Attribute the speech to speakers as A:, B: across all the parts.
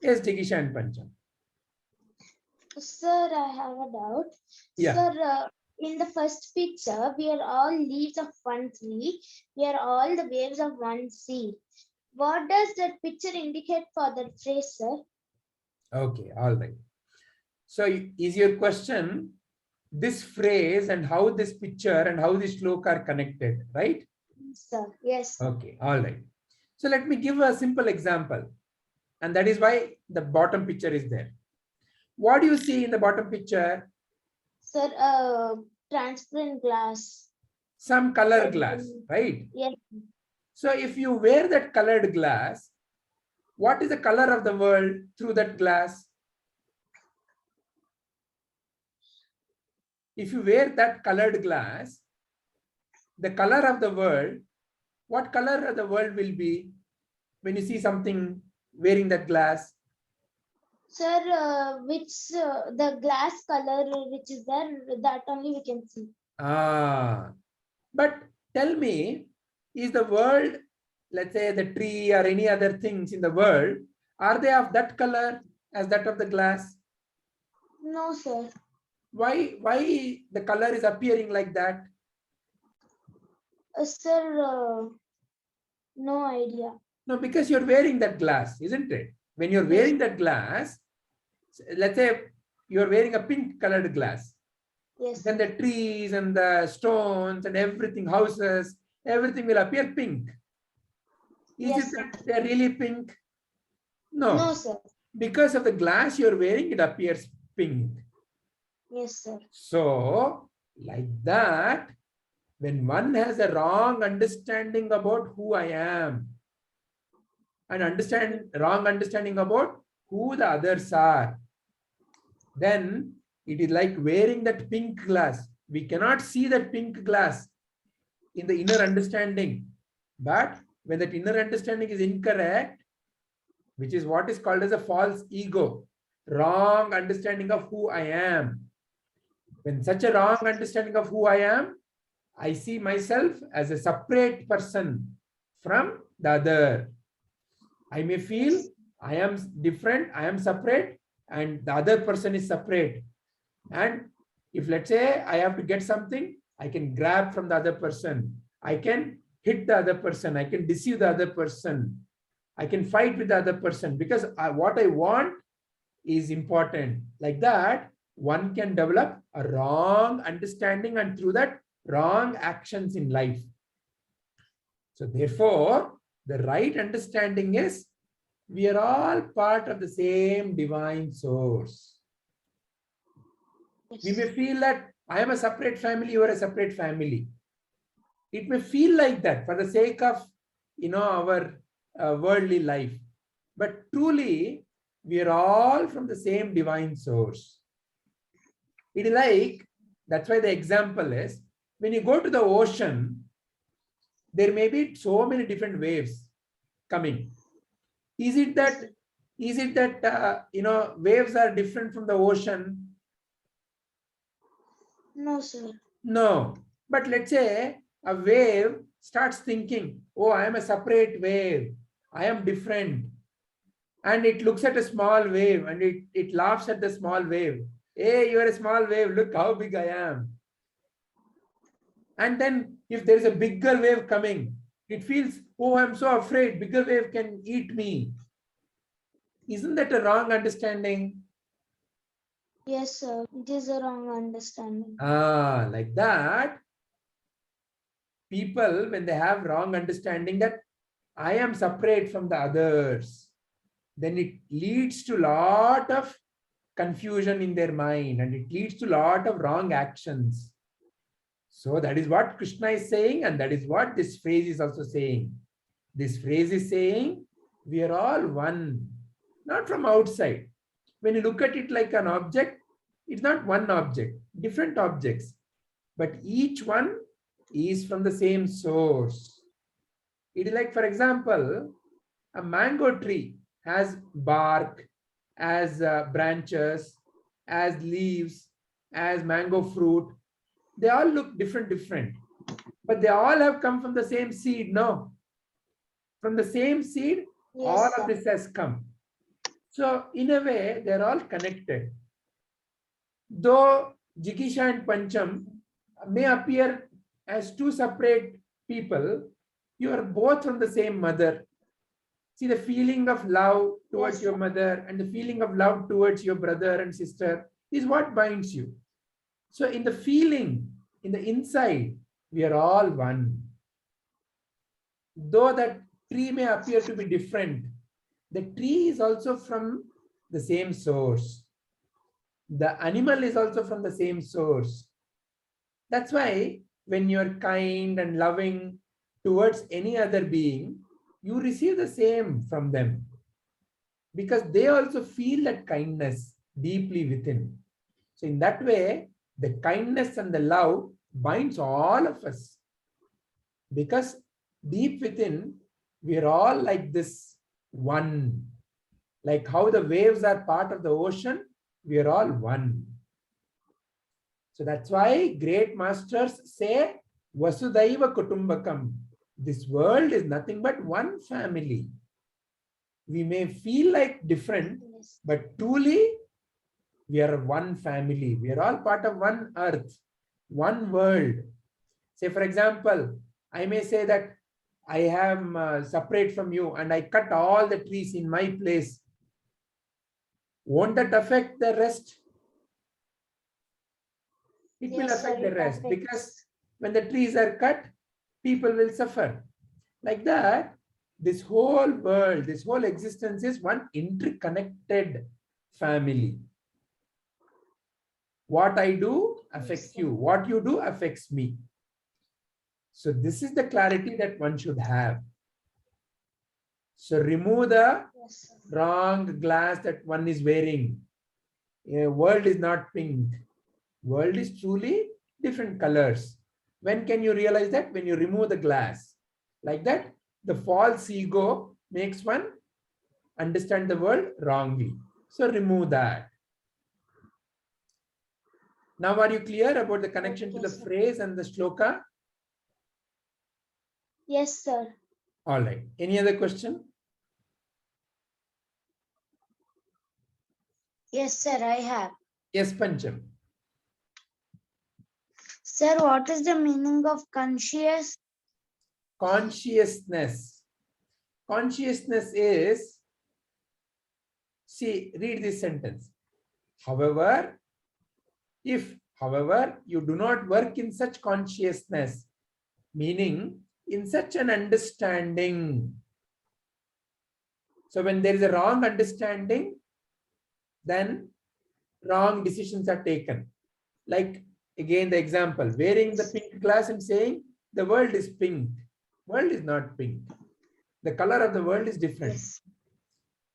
A: Yes, Tikisha and Pancham.
B: Sir, I have a doubt.
A: Yeah.
B: Sir, in the first picture, we are all leaves of one tree. We are all the waves of one sea. What does that picture indicate for that phrase, sir?
A: Okay, all right. So is your question this phrase and how this picture and how this sloka are connected, right?
B: Sir, yes. Sir.
A: Okay, all right. So let me give a simple example. And that is why the bottom picture is there. What do you see in the bottom picture?
B: Sir, transparent glass.
A: Some color glass, right?
B: Yes.
A: So if you wear that colored glass, what is the color of the world through that glass? If you wear that colored glass, the color of the world, what color of the world will be when you see something wearing that glass?
B: Sir, the glass color which is there, that only we can see.
A: But tell me, is the world, let's say the tree or any other things in the world, are they of that color as that of the glass?
B: No, sir.
A: Why the color is appearing like that?
B: Sir, no idea.
A: No, because you're wearing that glass, isn't it? When you're wearing that glass, let's say you're wearing a pink colored glass.
B: Yes.
A: Then the trees and the stones and everything, houses, everything will appear pink. Is
B: Yes,
A: it that they're really pink? No.
B: No, sir.
A: Because of the glass you're wearing, it appears pink.
B: Yes, sir.
A: So, like that, when one has a wrong understanding about who I am and wrong understanding about who the others are, then it is like wearing that pink glass. We cannot see that pink glass in the inner understanding. But when that inner understanding is incorrect, which is what is called as a false ego, wrong understanding of who I am. When such a wrong understanding of who I am, I see myself as a separate person from the other. I may feel I am different, I am separate, and the other person is separate. And if let's say I have to get something, I can grab from the other person. I can hit the other person. I can deceive the other person. I can fight with the other person because what I want is important. Like that, one can develop a wrong understanding and through that wrong actions in life. So therefore, the right understanding is we are all part of the same divine source. We may feel that I am a separate family, you are a separate family. It may feel like that for the sake of our worldly life. But truly, we are all from the same divine source. It is like, that's why the example is, when you go to the ocean, there may be so many different waves coming. Is it that waves are different from the ocean?
B: No, sir.
A: No. But let's say a wave starts thinking, oh, I am a separate wave. I am different. And it looks at a small wave and it laughs at the small wave. Hey, you are a small wave. Look how big I am. And then if there is a bigger wave coming, it feels, oh, I'm so afraid. Bigger wave can eat me. Isn't that a wrong understanding?
B: Yes, sir. It is a wrong understanding.
A: Like that, people, when they have wrong understanding that I am separate from the others, then it leads to a lot of confusion in their mind and it leads to a lot of wrong actions. So that is what Krishna is saying, and that is what this phrase is also saying. This phrase is saying we are all one, not from outside. When you look at it like an object, it's not one object, different objects, but each one is from the same source. It is like, for example, a mango tree has bark, as branches, as leaves, as mango fruit. They all look different, but they all have come from the same seed. No, from the same seed,
B: Yes,
A: all
B: sir.
A: of this has come. So in a way, they're all connected. Though Jikisha and Pancham may appear as two separate people, you are both from the same mother. See, the feeling of love towards your mother and the feeling of love towards your brother and sister is what binds you. So in the feeling, in the inside, we are all one. Though that tree may appear to be different, the tree is also from the same source. The animal is also from the same source. That's why when you're kind and loving towards any other being, you receive the same from them, because they also feel that kindness deeply within. So in that way, the kindness and the love binds all of us, because deep within, we are all like this one. Like how the waves are part of the ocean, we are all one. So that's why great masters say, Vasudhaiva Kutumbakam. This world is nothing but one family. We may feel like different, but truly we are one family. We are all part of one earth, one world. Say, for example, I may say that I am separate from you and I cut all the trees in my place. Won't that affect the rest? It will affect the rest, because when the trees are cut, people will suffer. Like that, this whole world, this whole existence is one interconnected family. What I do affects you. What you do affects me. So this is the clarity that one should have. So remove the wrong glass that one is wearing. World is not pink. World is truly different colors. When can you realize that? When you remove the glass. Like that, the false ego makes one understand the world wrongly. So remove that. Now are you clear about the connection to the phrase and the shloka?
B: Yes, sir.
A: All right. Any other question?
B: Yes, sir, I have.
A: Yes, Pancham.
B: Sir, what is the meaning of conscious?
A: Consciousness. Consciousness is, see, read this sentence. However, however, you do not work in such consciousness, meaning in such an understanding. So when there is a wrong understanding, then wrong decisions are taken. Like again, the example, wearing the pink glass and saying the world is pink. World is not pink. The color of the world is different.
B: Yes.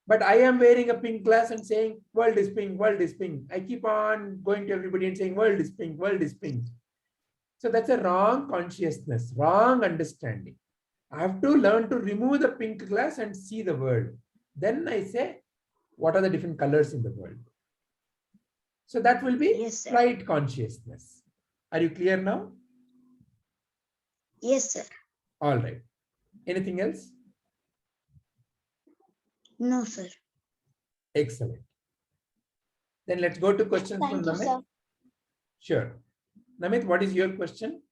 A: But I am wearing a pink glass and saying world is pink, world is pink. I keep on going to everybody and saying world is pink, world is pink. So that's a wrong consciousness, wrong understanding. I have to learn to remove the pink glass and see the world. Then I say, what are the different colors in the world? So that will be right consciousness. Are you clear now?
B: Yes, sir.
A: All right. Anything else?
B: No, sir.
A: Excellent. Then let's go to questions from Namit.
B: Sir.
A: Sure. Namit, what is your question?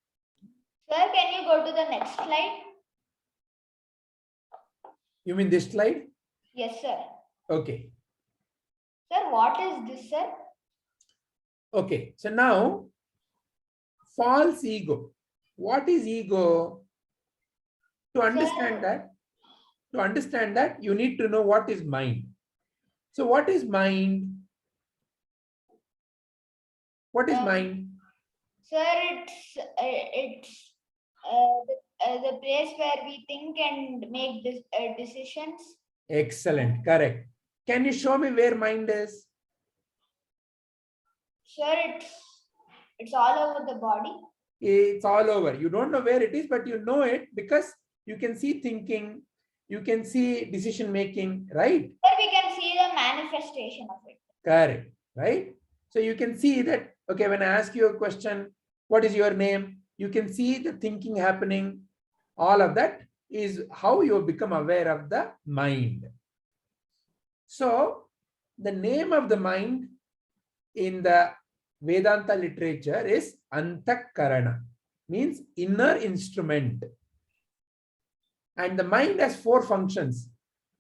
C: Sir, can you go to the next slide?
A: You mean this slide?
C: Yes, sir.
A: Okay.
C: Sir, what is this, sir?
A: Okay. So now, false ego. What is ego? To understand that, you need to know what is mind. So what is mind? What is mind?
C: Sir, it's the place where we think and make decisions.
A: Excellent. Correct. Can you show me where mind is?
C: Sir, it's all over the body.
A: It's all over. You don't know where it is, but you know it because you can see thinking, you can see decision making, right?
C: Sir, we can see the manifestation of it.
A: Correct, right? So you can see that, okay, when I ask you a question, what is your name? You can see the thinking happening. All of that is how you become aware of the mind. So the name of the mind in the Vedanta literature is antakarana, means inner instrument. And the mind has 4 functions: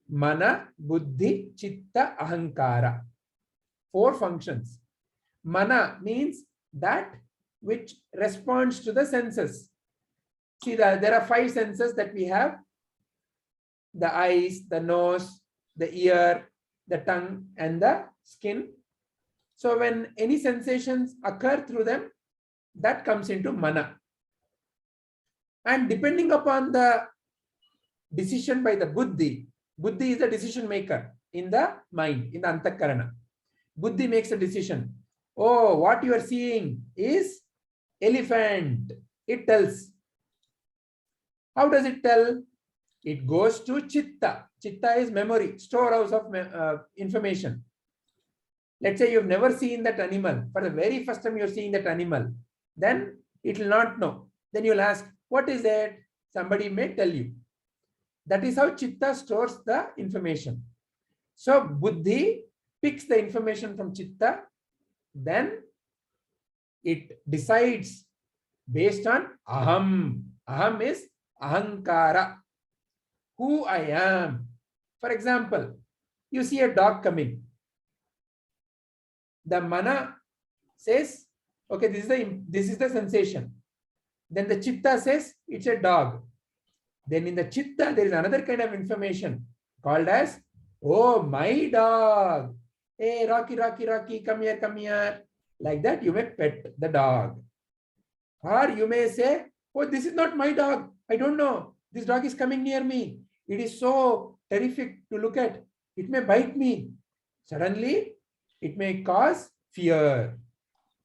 A: mana, buddhi, chitta, ahankara. 4 functions. Mana means that which responds to the senses. See, there are 5 senses that we have: the eyes, the nose, the ear, the tongue, and the skin. So when any sensations occur through them, that comes into mana. And depending upon the decision by the buddhi, buddhi is the decision maker in the mind, in the antakarana. Buddhi makes a decision. Oh, what you are seeing is elephant. It tells. How does it tell? It goes to chitta. Chitta is memory, storehouse of information. Let's say you've never seen that animal. For the very first time you're seeing that animal. Then it will not know. Then you'll ask, what is it? Somebody may tell you. That is how chitta stores the information. So buddhi picks the information from chitta. Then it decides based on aham. Aham is ahankara, who I am. For example, you see a dog coming. The mana says, okay, this is the sensation. Then the chitta says it's a dog. Then in the chitta there is another kind of information called as, oh, my dog. Hey, Rocky, Rocky, Rocky, come here, come here. Like that you may pet the dog. Or you may say, oh, this is not my dog. I don't know. This dog is coming near me. It is so terrific to look at. It may bite me. Suddenly, it may cause fear.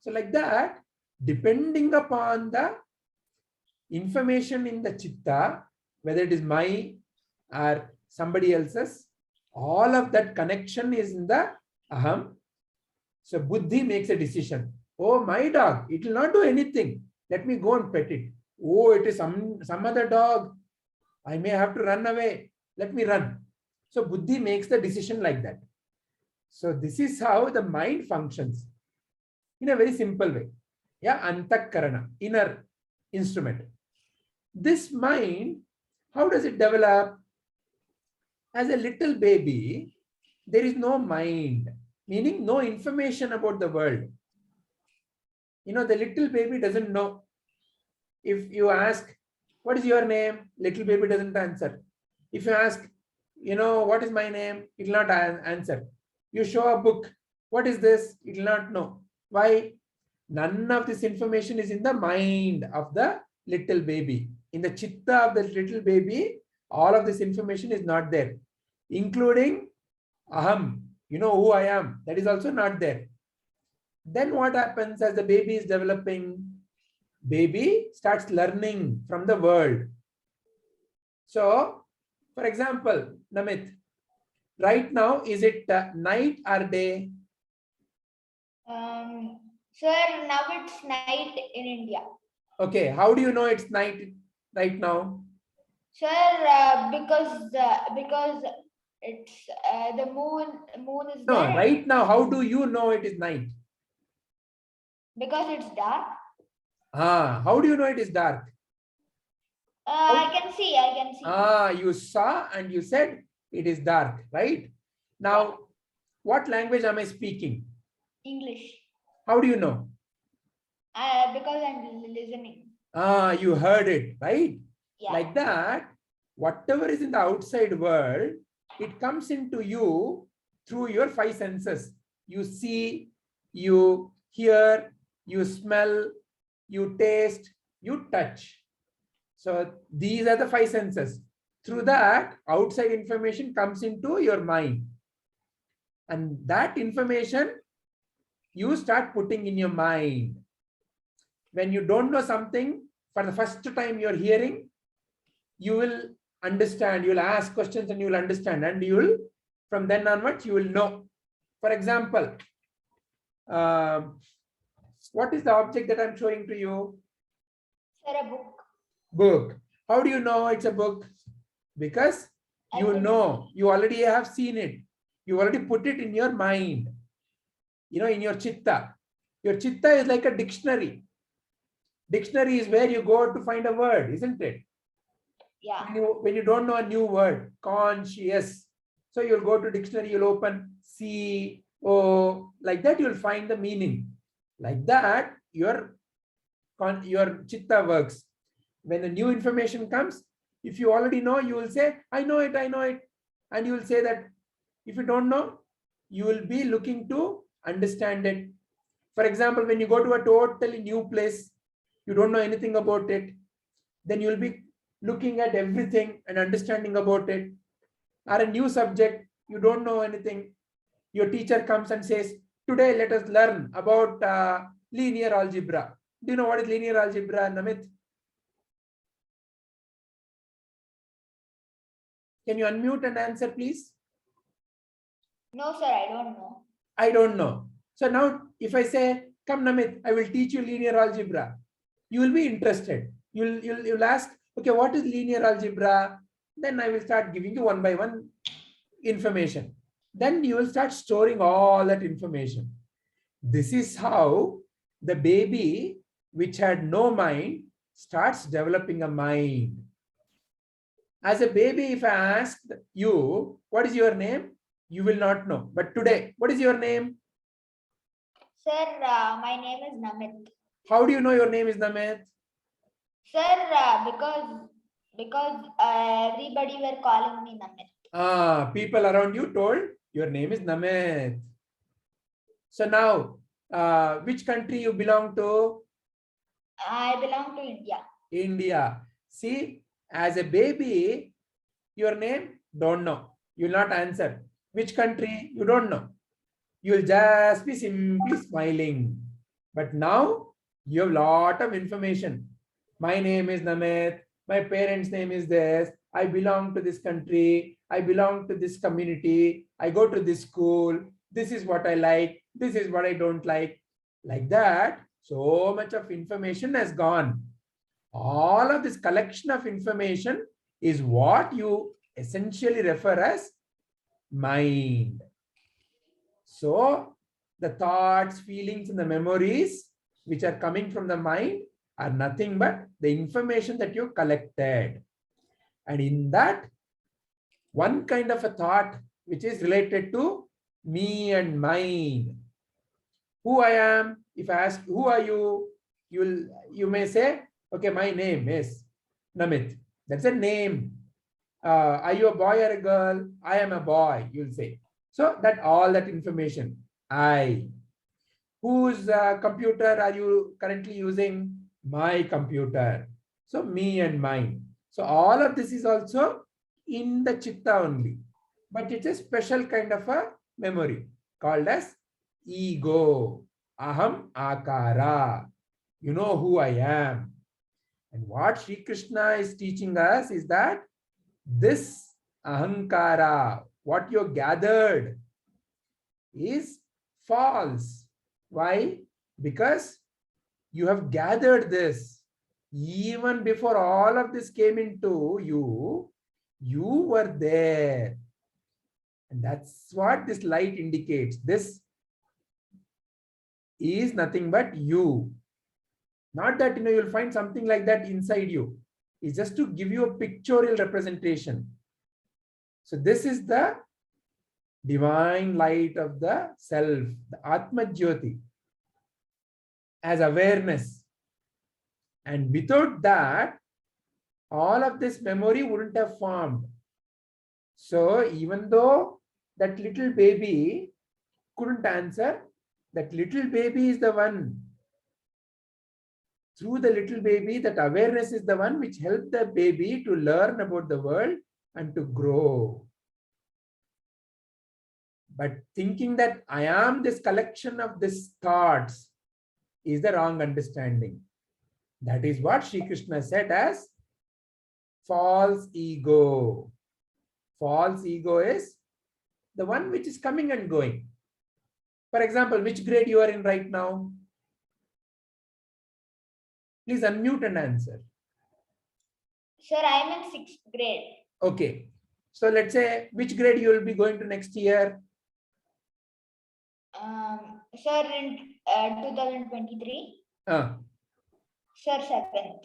A: So like that, depending upon the information in the chitta, whether it is my or somebody else's, all of that connection is in the aham. So buddhi makes a decision. Oh, my dog, it will not do anything. Let me go and pet it. Oh, it is some other dog. I may have to run away. Let me run. So buddhi makes the decision like that. So this is how the mind functions in a very simple way. Yeah, antakarana, inner instrument. This mind, how does it develop? As a little baby, there is no mind, meaning no information about the world. You know, the little baby doesn't know. If you ask, what is your name? Little baby doesn't answer. If you ask, you know, what is my name? It will not answer. You show a book. What is this? It will not know. Why? None of this information is in the mind of the little baby. In the chitta of the little baby, all of this information is not there, including aham, you know who I am, that is also not there. Then what happens as the baby is developing? Baby starts learning from the world. So, for example, Namit, right now, is it night or day?
C: Sir, now it's night in India.
A: Okay, how do you know it's night right now?
C: Sir, because it's the moon is
A: No,
C: there.
A: right now, how do you know it is night?
C: Because it's dark.
A: How do you know it is dark?
C: I can see.
A: You saw and you said it is dark, right? Now, what language am I speaking?
C: English.
A: How do you know?
C: Because I'm listening.
A: You heard it, right?
C: Yeah.
A: Like that, whatever is in the outside world, it comes into you through your 5 senses. You see, you hear, you smell, you taste, you touch. So these are the 5 senses. Through that, outside information comes into your mind. And that information you start putting in your mind. When you don't know something, for the first time you're hearing, you will understand, you'll ask questions and you'll understand, and you will, from then onwards, you will know. For example, what is the object that I'm showing to you?
C: Sir, a book.
A: Book. How do you know it's a book? Because you know, you already have seen it. You already put it in your mind. You know, in your chitta. Your chitta is like a dictionary. Dictionary is where you go to find a word, isn't it?
C: Yeah.
A: When you don't know a new word, conscious. So you'll go to dictionary, you'll open C, O, like that you'll find the meaning. Like that, your chitta works. When the new information comes, if you already know, you will say, I know it. And you will say that. If you don't know, you will be looking to understand it. For example, when you go to a totally new place, you don't know anything about it, then you will be looking at everything and understanding about it. Or a new subject, you don't know anything. Your teacher comes and says, today let us learn about linear algebra. Do you know what is linear algebra, Namit? Can you unmute and answer, please?
C: No, sir, I don't know.
A: I don't know. So now if I say, come Namit, I will teach you linear algebra, you will be interested. You'll ask, okay, what is linear algebra? Then I will start giving you one by one information. Then you will start storing all that information. This is how the baby, which had no mind, starts developing a mind. As a baby, if I asked you, what is your name? You will not know. But today, what is your name?
C: Sir, my name is Namit.
A: How do you know your name is Namit?
C: Sir, because everybody were calling me Namit.
A: People around you told your name is Namit. So now, which country you belong to?
C: I belong to India.
A: India. See, as a baby, your name, don't know. You will not answer. Which country? You don't know. You will just be simply smiling. But now, you have a lot of information. My name is Namit. My parents' name is this. I belong to this country. I belong to this community. I go to this school. This is what I like. This is what I don't like. Like that, so much of information has gone. All of this collection of information is what you essentially refer as mind. So the thoughts, feelings, and the memories which are coming from the mind are nothing but the information that you collected. And in that, one kind of a thought which is related to me and mine. Who I am, if I ask, who are you? You may say, okay, my name is Namit. That's a name. Are you a boy or a girl? I am a boy, you'll say. So that all that information, I. Whose computer are you currently using? My computer. So me and mine. So all of this is also in the chitta only. But it's a special kind of a memory called as ego. Ahankaran. You know who I am. And what Sri Krishna is teaching us is that this ahankara, what you gathered, is false. Why? Because you have gathered this. Even before all of this came into you, you were there. And that's what this light indicates. This is nothing but you. Not that you'll find something like that inside you. It's just to give you a pictorial representation. So this is the divine light of the self, the Atma Jyoti, as awareness. And without that, all of this memory wouldn't have formed. So even though that little baby couldn't answer, that little baby is the one. Through the little baby, that awareness is the one which helped the baby to learn about the world and to grow. But thinking that I am this collection of these thoughts is the wrong understanding. That is what Sri Krishna said as false ego. False ego is the one which is coming and going. For example, which grade you are in right now? Please unmute and answer.
C: Sir, I am in 6th grade.
A: Okay. So let's say which grade you will be going to next year?
C: Sir, in 2023. Sir, 7th.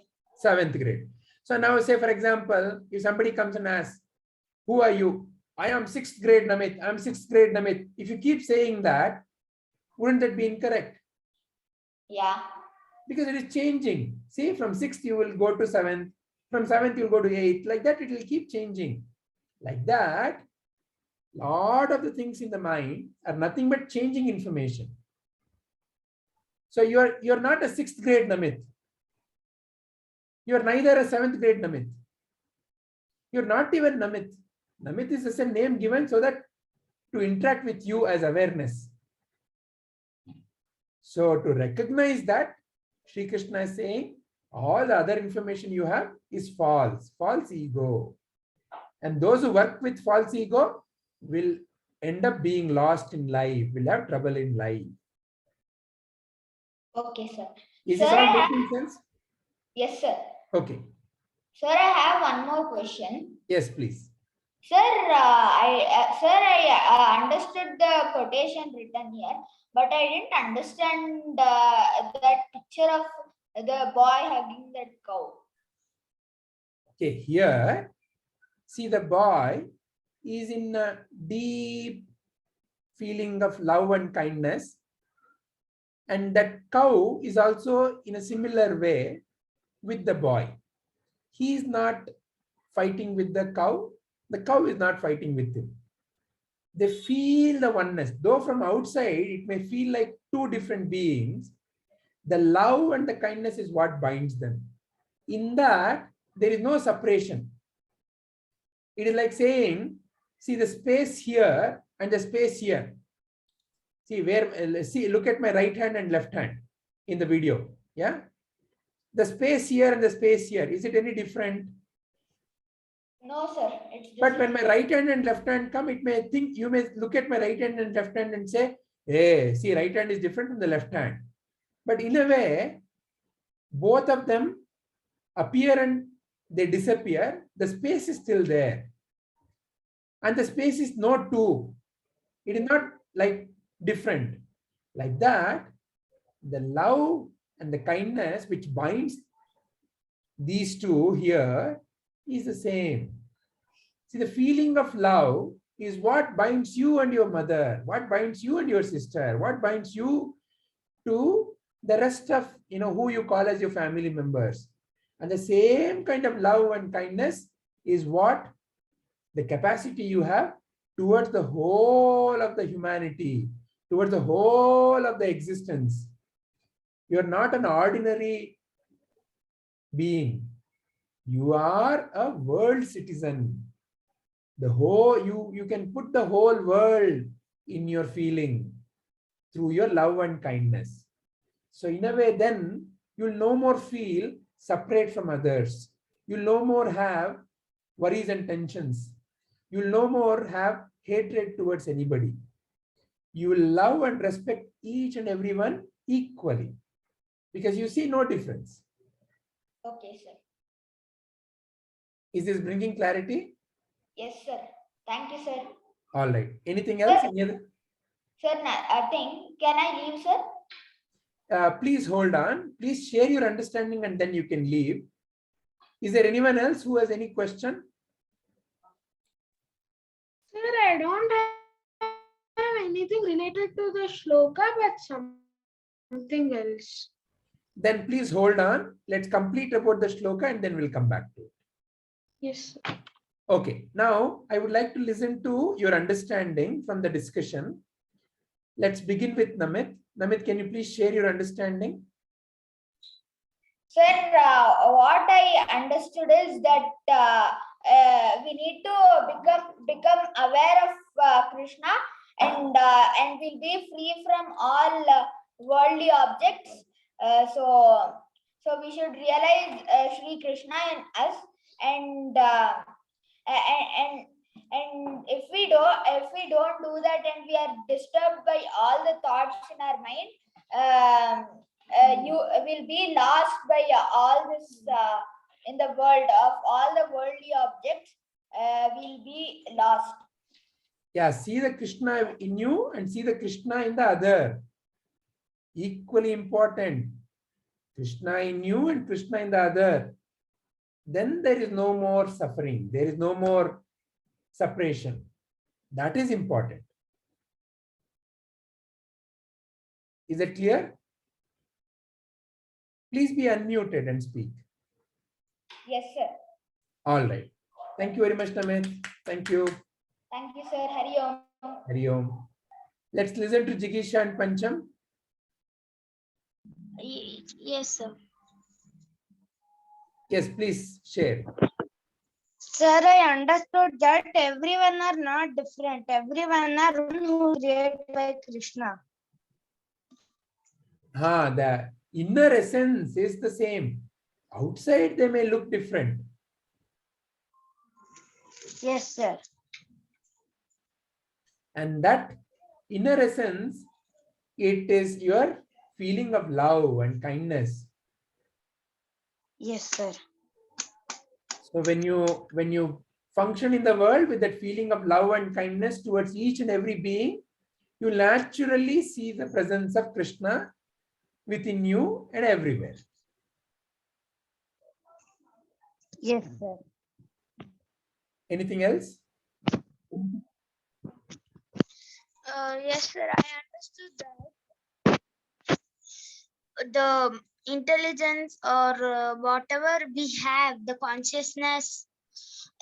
A: 7th grade. So now say, for example, if somebody comes and asks, who are you? I am 6th grade Namit. I am 6th grade Namit. If you keep saying that, wouldn't that be incorrect?
C: Yeah.
A: Because it is changing. See, from 6th you will go to 7th. From 7th you will go to 8th. Like that, it will keep changing. Like that, lot of the things in the mind are nothing but changing information. So you're not a 6th grade Namit. You're neither a 7th grade Namit. You're not even Namit. Namit is just a name given so that to interact with you as awareness. So to recognize that, Sri Krishna is saying all the other information you have is false, false ego. And those who work with false ego will end up being lost in life, will have trouble in life.
C: Okay, sir.
A: Is
C: Sir,
A: this all making sense?
C: Yes, sir.
A: Okay.
C: Sir, I have one more question.
A: Yes, please.
C: Sir, I understood the quotation written here, but I didn't understand that picture of the boy hugging that cow.
A: Okay, here, see the boy is in a deep feeling of love and kindness. And that cow is also in a similar way with the boy. He is not fighting with the cow is not fighting with him. They feel the oneness. Though from outside it may feel like two different beings, the love and the kindness is what binds them. In that, there is no separation. It is like saying, see the space here and the space here. See where, see, look at my right hand and left hand in the video. Yeah. The space here and the space here, is it any different?
C: No, sir. It's just
A: But when my right hand and left hand come, it may think, you may look at my right hand and left hand and say, hey, see, right hand is different from the left hand. But in a way, both of them appear and they disappear. The space is still there. And the space is not two. It is not like different. Like that, the love and the kindness which binds these two here is the same. See, the feeling of love is what binds you and your mother, what binds you and your sister, what binds you to the rest of, who you call as your family members. And the same kind of love and kindness is what the capacity you have towards the whole of the humanity, towards the whole of the existence. You're not an ordinary being. You are a world citizen. The whole, you can put the whole world in your feeling through your love and kindness. So in a way, then you'll no more feel separate from others. You'll no more have worries and tensions. You'll no more have hatred towards anybody. You will love and respect each and everyone equally because you see no difference.
C: Okay, sir.
A: Is this bringing clarity?
C: Yes, sir. Thank you, sir.
A: All right. Anything else?
C: Sir, I think, can I leave, sir?
A: Please hold on. Please share your understanding and then you can leave. Is there anyone else who has any question?
D: Sir, I don't have anything related to the shloka, but something else.
A: Then please hold on. Let's complete about the shloka and then we'll come back to it.
D: Yes, sir.
A: Okay. Now, I would like to listen to your understanding from the discussion. Let's begin with Namit. Namit, can you please share your understanding?
C: Sir, what I understood is that we need to become aware of Krishna and we'll be free from all worldly objects. So we should realize Sri Krishna in us, and if we don't do that and we are disturbed by all the thoughts in our mind, you will be lost by all this in the world of all the worldly objects. Will be lost.
A: Yeah, see the Krishna in you and see the Krishna in the other. Equally important. Krishna in you and Krishna in the other. Then there is no more suffering. There is no more separation. That is important. Is that clear? Please be unmuted and speak.
C: Yes, sir.
A: All right. Thank you very much, Namit. Thank you.
C: Thank you, sir. Hari Om.
A: Hari Om. Let's listen to Jigisha and Pancham.
B: Yes, sir.
A: Yes, please share.
B: Sir, I understood that everyone are not different. Everyone are one who is created by Krishna.
A: The inner essence is the same. Outside, they may look different.
B: Yes, sir.
A: And that inner essence, it is your feeling of love and kindness.
B: Yes, sir.
A: So when you function in the world with that feeling of love and kindness towards each and every being, you naturally see the presence of Krishna within you and everywhere.
B: Yes, sir.
A: Anything else?
B: Yes, sir. I understood that the intelligence or whatever we have, the consciousness,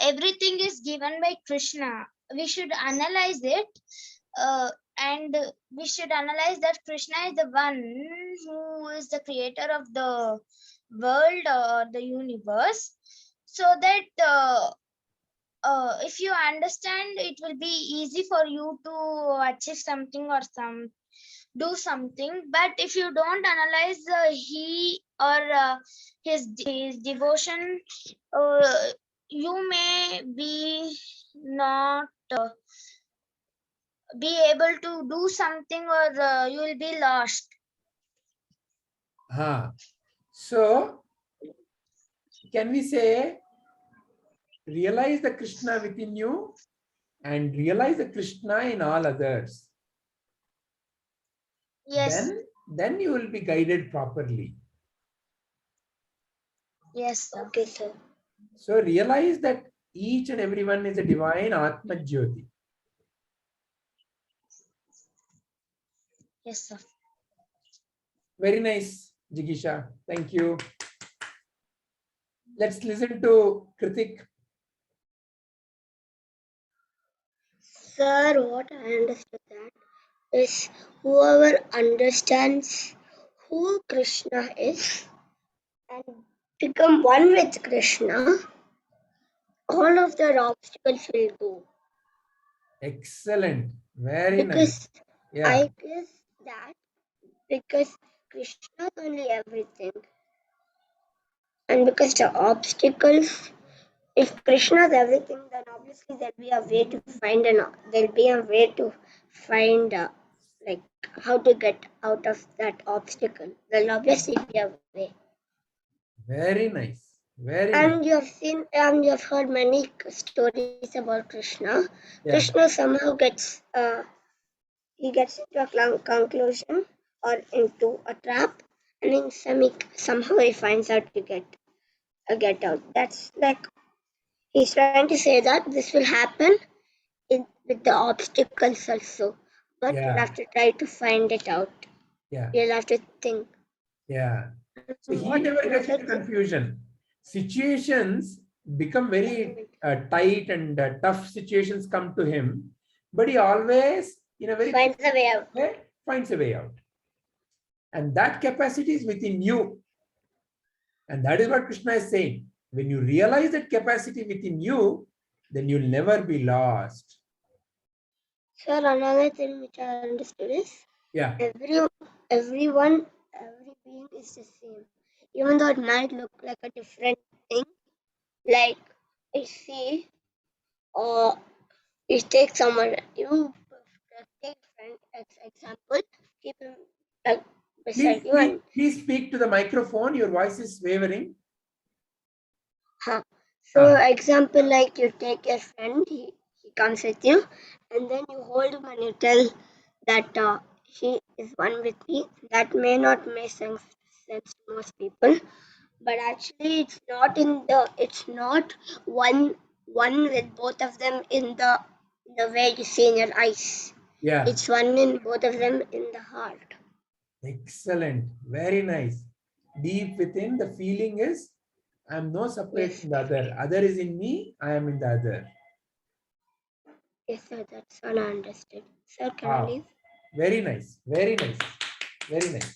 B: everything is given by Krishna. We should analyze it, and we should analyze that Krishna is the one who is the creator of the world or the universe, so that if you understand, it will be easy for you to achieve something or do something. But if you don't analyze he or his devotion, you may be not be able to do something, or you will be lost.
A: So can we say, realize the Krishna within you and realize the Krishna in all others?
B: Yes.
A: Then you will be guided properly.
B: Yes. Okay, sir.
A: So realize that each and everyone is a divine Atma Jyoti.
B: Yes, sir.
A: Very nice, Jigisha. Thank you. Let's listen to Kritik.
E: Sir, what I understood that is whoever understands who Krishna is and become one with Krishna, all of their obstacles will go.
A: Excellent. Very nice. Yeah.
E: I guess that because Krishna is only everything. And because the obstacles, if Krishna is everything, then obviously there'll be a way to find like how to get out of that obstacle. There'll obviously be a way.
A: Very nice. Very
E: And
A: nice.
E: you have seen and you have heard many stories about Krishna.
A: Yeah.
E: Krishna somehow gets he gets into a conclusion or into a trap, and then somehow he finds out to get out. That's like he's trying to say that this will happen with the obstacles also, but
A: Yeah.
E: you'll have to try to find it out.
A: Yeah.
E: You'll have to think.
A: Yeah. So he never gets into confusion. Situations become very tight and tough situations come to him, but he always, in a very
E: Finds a way out.
A: finds a way out. And that capacity is within you. And that is what Krishna is saying. When you realize that capacity within you, then you'll never be lost.
E: Sir, another thing which I understood is every being is the same. Even though it might look like a different thing, like I see, or you take someone, you take a friend as example, keep him like beside you and
A: Please speak to the microphone. Your voice is wavering.
E: So example, like you take your friend, he comes with you, and then you hold him and you tell that he is one with me. That may not make sense to most people, but actually it's not one with both of them in the way you see in your eyes.
A: Yeah.
E: It's one in both of them in the heart.
A: Excellent. Very nice. Deep within, the feeling is, I am no separate
E: Yes.
A: from the other. Other is in me, I am in the other.
E: Yes, sir, that's all I understood. Sir, can I
A: Wow.
E: leave?
A: Very nice. Very nice. Very nice.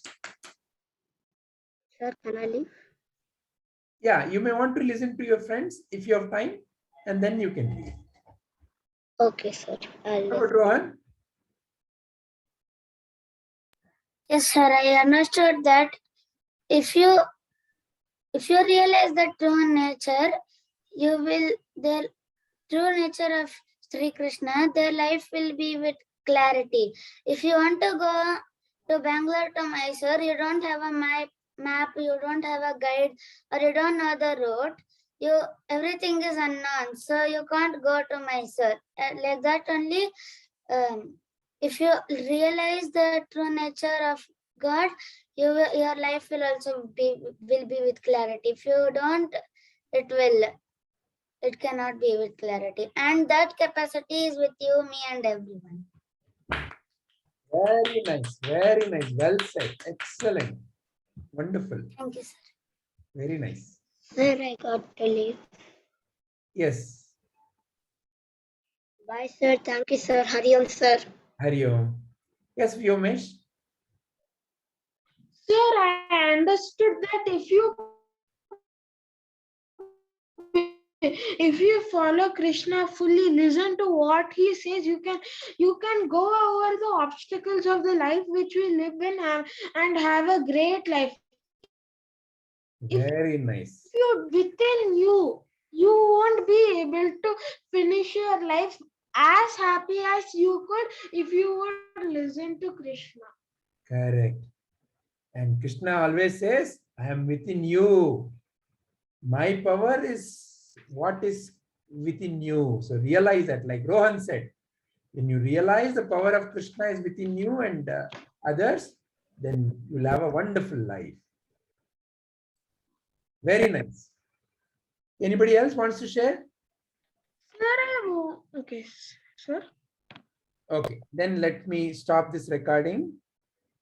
E: Sir, can I leave?
A: Yeah, you may want to listen to your friends if you have time, and then you can leave.
E: Okay, sir. I'll
A: How
E: leave.
A: about Rohan?
B: Yes, sir. I understood that if you realize the true nature, you will the true nature of Sri Krishna, their life will be with clarity. If you want to go to Bangalore to Mysore, you don't have a map, you don't have a guide, or you don't know the route. Everything is unknown, so you can't go to Mysore. Like that only. If you realize the true nature of God, your life will also be with clarity. If you don't, it cannot be with clarity. And that capacity is with you, me, and everyone.
A: Very nice. Very nice. Well said. Excellent. Wonderful.
B: Thank you, sir.
A: Very nice.
E: Sir, I got to leave.
A: Yes.
E: Bye, sir. Thank you, sir. Hari Om, sir.
A: Hari Om. Yes, Vyomesh.
D: Sir, I understood that if you follow Krishna fully, listen to what he says, you can go over the obstacles of the life which we live in and have a great life.
A: Very nice.
D: If you within you won't be able to finish your life as happy as you could if you would listen to Krishna.
A: Correct. And Krishna always says, I am within you. My power is what is within you. So realize that, like Rohan said, when you realize the power of Krishna is within you and others, then you'll have a wonderful life. Very nice. Anybody else wants to share?
D: Sir, okay, sir.
A: Okay, then let me stop this recording.